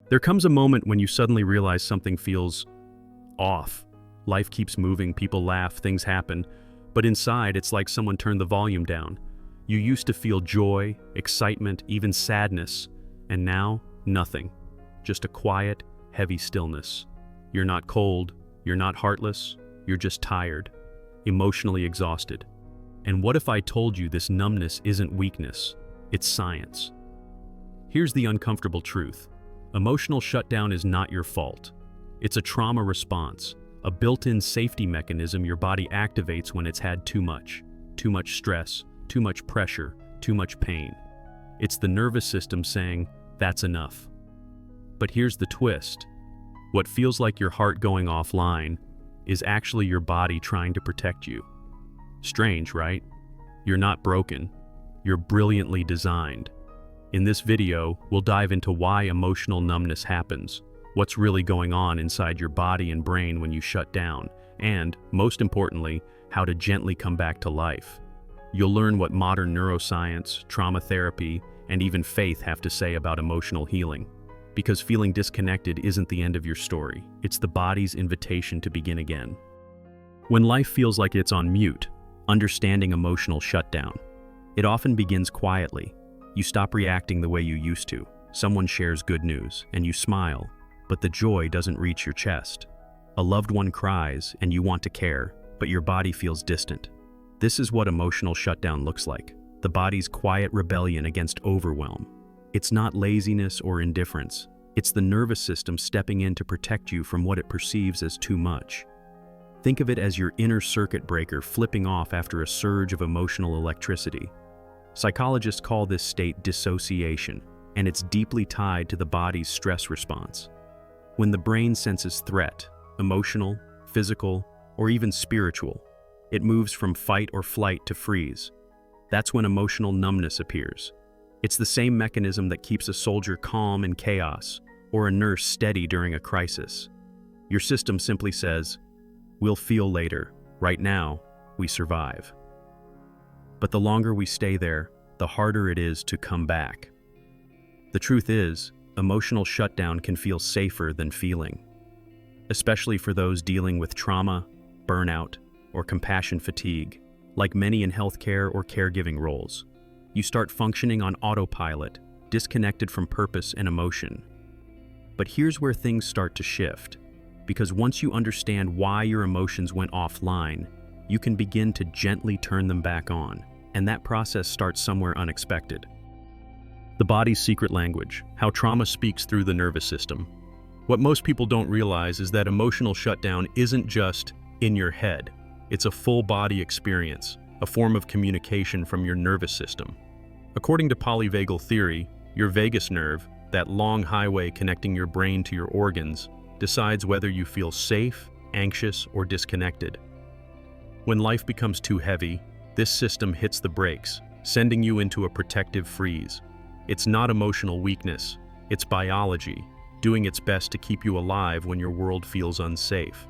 There comes a moment when you suddenly realize something feels off. Life keeps moving, people laugh, things happen, but inside it's like someone turned the volume down. You used to feel joy, excitement, even sadness, and now nothing. Just a quiet, heavy stillness. You're not cold, you're not heartless, you're just tired, emotionally exhausted. And what if I told you this numbness isn't weakness, it's science? Here's the uncomfortable truth. Emotional shutdown is not your fault. It's a trauma response, a built-in safety mechanism your body activates when it's had too much stress, too much pressure, too much pain. It's the nervous system saying, that's enough. But here's the twist. What feels like your heart going offline is actually your body trying to protect you. Strange, right? You're not broken. You're brilliantly designed. In this video, we'll dive into why emotional numbness happens, what's really going on inside your body and brain when you shut down, and, most importantly, how to gently come back to life. You'll learn what modern neuroscience, trauma therapy, and even faith have to say about emotional healing. Because feeling disconnected isn't the end of your story, it's the body's invitation to begin again. When life feels like it's on mute, understanding emotional shutdown. It often begins quietly. You stop reacting the way you used to. Someone shares good news, and you smile, but the joy doesn't reach your chest. A loved one cries, and you want to care, but your body feels distant. This is what emotional shutdown looks like. The body's quiet rebellion against overwhelm. It's not laziness or indifference. It's the nervous system stepping in to protect you from what it perceives as too much. Think of it as your inner circuit breaker flipping off after a surge of emotional electricity. Psychologists call this state dissociation, and it's deeply tied to the body's stress response. When the brain senses threat, emotional, physical, or even spiritual, it moves from fight or flight to freeze. That's when emotional numbness appears. It's the same mechanism that keeps a soldier calm in chaos, or a nurse steady during a crisis. Your system simply says, "We'll feel later. Right now, we survive." But the longer we stay there, the harder it is to come back. The truth is, emotional shutdown can feel safer than feeling, especially for those dealing with trauma, burnout, or compassion fatigue. Like many in healthcare or caregiving roles, you start functioning on autopilot, disconnected from purpose and emotion. But here's where things start to shift, because once you understand why your emotions went offline, you can begin to gently turn them back on, and that process starts somewhere unexpected. The body's secret language, how trauma speaks through the nervous system. What most people don't realize is that emotional shutdown isn't just in your head. It's a full body experience, a form of communication from your nervous system. According to polyvagal theory, your vagus nerve, that long highway connecting your brain to your organs, decides whether you feel safe, anxious, or disconnected. When life becomes too heavy, this system hits the brakes, sending you into a protective freeze. It's not emotional weakness, it's biology, doing its best to keep you alive when your world feels unsafe.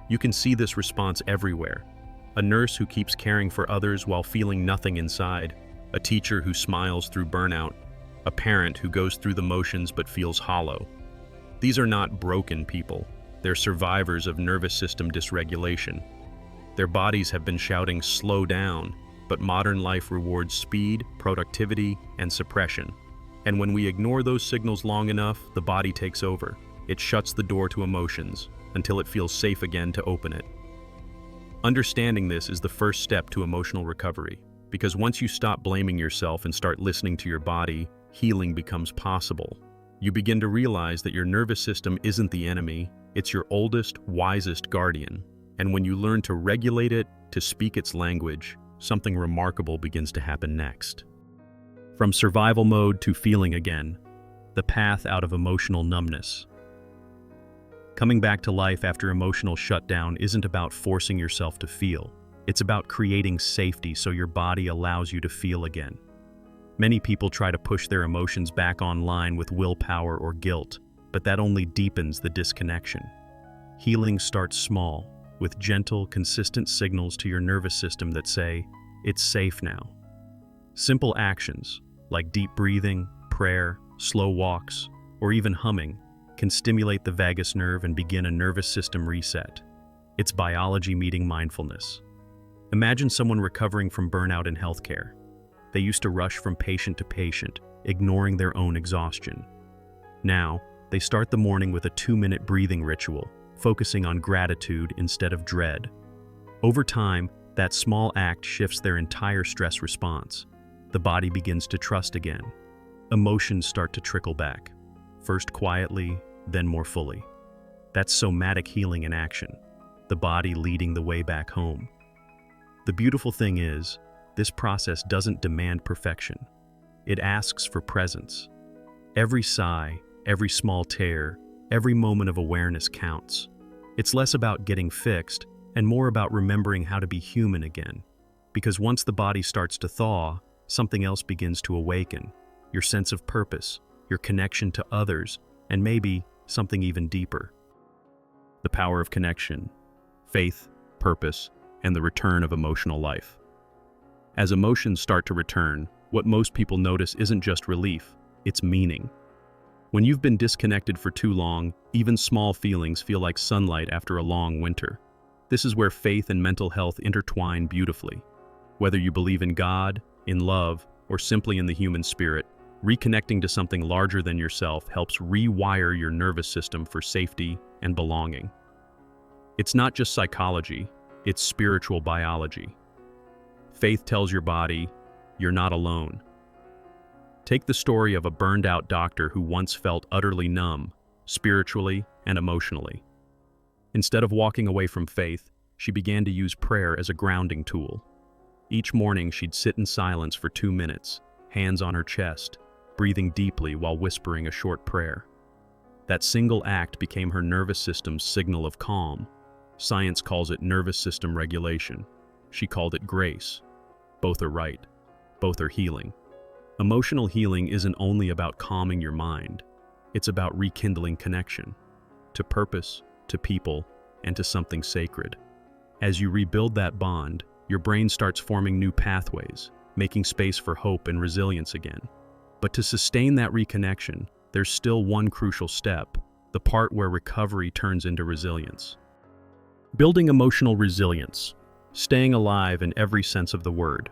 You can see this response everywhere. A nurse who keeps caring for others while feeling nothing inside, a teacher who smiles through burnout, a parent who goes through the motions but feels hollow. These are not broken people, they're survivors of nervous system dysregulation. Their bodies have been shouting, "Slow down," but modern life rewards speed, productivity, and suppression. And when we ignore those signals long enough, the body takes over. It shuts the door to emotions until it feels safe again to open it. Understanding this is the first step to emotional recovery, because once you stop blaming yourself and start listening to your body, healing becomes possible. You begin to realize that your nervous system isn't the enemy, it's your oldest, wisest guardian. And when you learn to regulate it, to speak its language, something remarkable begins to happen next. From survival mode to feeling again, the path out of emotional numbness. Coming back to life after emotional shutdown isn't about forcing yourself to feel. It's about creating safety so your body allows you to feel again. Many people try to push their emotions back online with willpower or guilt, but that only deepens the disconnection. Healing starts small, with gentle, consistent signals to your nervous system that say, "It's safe now." Simple actions, like deep breathing, prayer, slow walks, or even humming, can stimulate the vagus nerve and begin a nervous system reset. It's biology meeting mindfulness. Imagine someone recovering from burnout in healthcare. They used to rush from patient to patient, ignoring their own exhaustion. Now, they start the morning with a 2-minute breathing ritual, focusing on gratitude instead of dread. Over time, that small act shifts their entire stress response. The body begins to trust again. Emotions start to trickle back, first quietly, then more fully. That's somatic healing in action, the body leading the way back home. The beautiful thing is, this process doesn't demand perfection. It asks for presence. Every sigh, every small tear, every moment of awareness counts. It's less about getting fixed and more about remembering how to be human again. Because once the body starts to thaw, something else begins to awaken. Your sense of purpose, your connection to others, and maybe something even deeper. The power of connection, faith, purpose, and the return of emotional life. As emotions start to return, what most people notice isn't just relief, it's meaning. When you've been disconnected for too long, even small feelings feel like sunlight after a long winter. This is where faith and mental health intertwine beautifully. Whether you believe in God, in love, or simply in the human spirit, reconnecting to something larger than yourself helps rewire your nervous system for safety and belonging. It's not just psychology, it's spiritual biology. Faith tells your body, you're not alone. Take the story of a burned-out doctor who once felt utterly numb, spiritually and emotionally. Instead of walking away from faith, she began to use prayer as a grounding tool. Each morning she'd sit in silence for 2 minutes, hands on her chest, breathing deeply while whispering a short prayer. That single act became her nervous system's signal of calm. Science calls it nervous system regulation. She called it grace. Both are right. Both are healing. Emotional healing isn't only about calming your mind. It's about rekindling connection. To purpose, to people, and to something sacred. As you rebuild that bond, your brain starts forming new pathways, making space for hope and resilience again. But to sustain that reconnection, there's still one crucial step, the part where recovery turns into resilience. Building emotional resilience, staying alive in every sense of the word.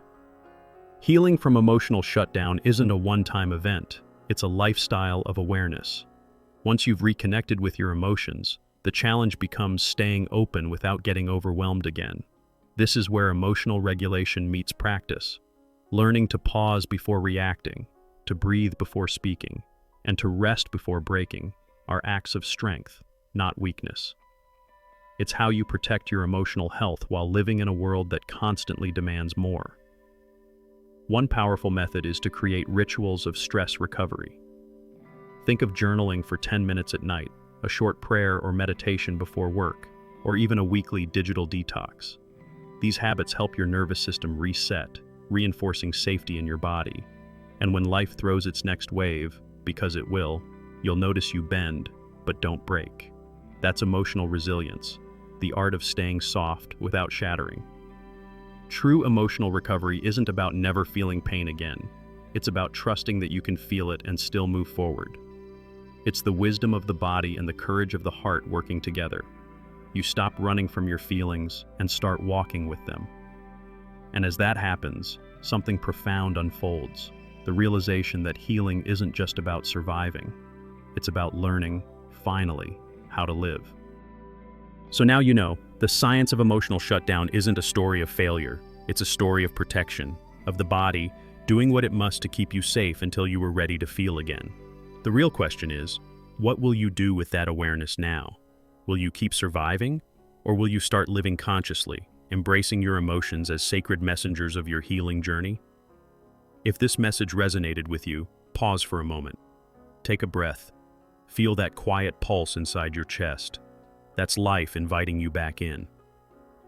Healing from emotional shutdown isn't a one-time event, it's a lifestyle of awareness. Once you've reconnected with your emotions, the challenge becomes staying open without getting overwhelmed again. This is where emotional regulation meets practice, learning to pause before reacting, to breathe before speaking, and to rest before breaking are acts of strength, not weakness. It's how you protect your emotional health while living in a world that constantly demands more. One powerful method is to create rituals of stress recovery. Think of journaling for 10 minutes at night, a short prayer or meditation before work, or even a weekly digital detox. These habits help your nervous system reset, reinforcing safety in your body. And when life throws its next wave, because it will, you'll notice you bend, but don't break. That's emotional resilience, the art of staying soft without shattering. True emotional recovery isn't about never feeling pain again. It's about trusting that you can feel it and still move forward. It's the wisdom of the body and the courage of the heart working together. You stop running from your feelings and start walking with them. And as that happens, something profound unfolds. The realization that healing isn't just about surviving. It's about learning, finally, how to live. So now you know, the science of emotional shutdown isn't a story of failure. It's a story of protection, of the body doing what it must to keep you safe until you are ready to feel again. The real question is, what will you do with that awareness now? Will you keep surviving, or will you start living consciously, embracing your emotions as sacred messengers of your healing journey? If this message resonated with you, pause for a moment. Take a breath. Feel that quiet pulse inside your chest. That's life inviting you back in.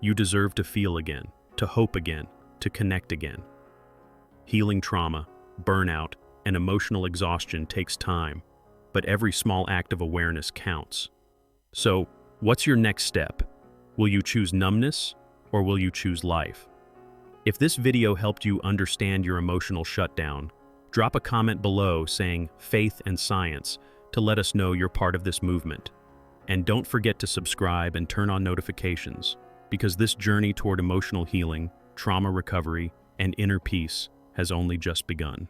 You deserve to feel again, to hope again, to connect again. Healing trauma, burnout, and emotional exhaustion takes time, but every small act of awareness counts. So, what's your next step? Will you choose numbness, or will you choose life? If this video helped you understand your emotional shutdown, drop a comment below saying faith and science to let us know you're part of this movement. And don't forget to subscribe and turn on notifications, because this journey toward emotional healing, trauma recovery, and inner peace has only just begun.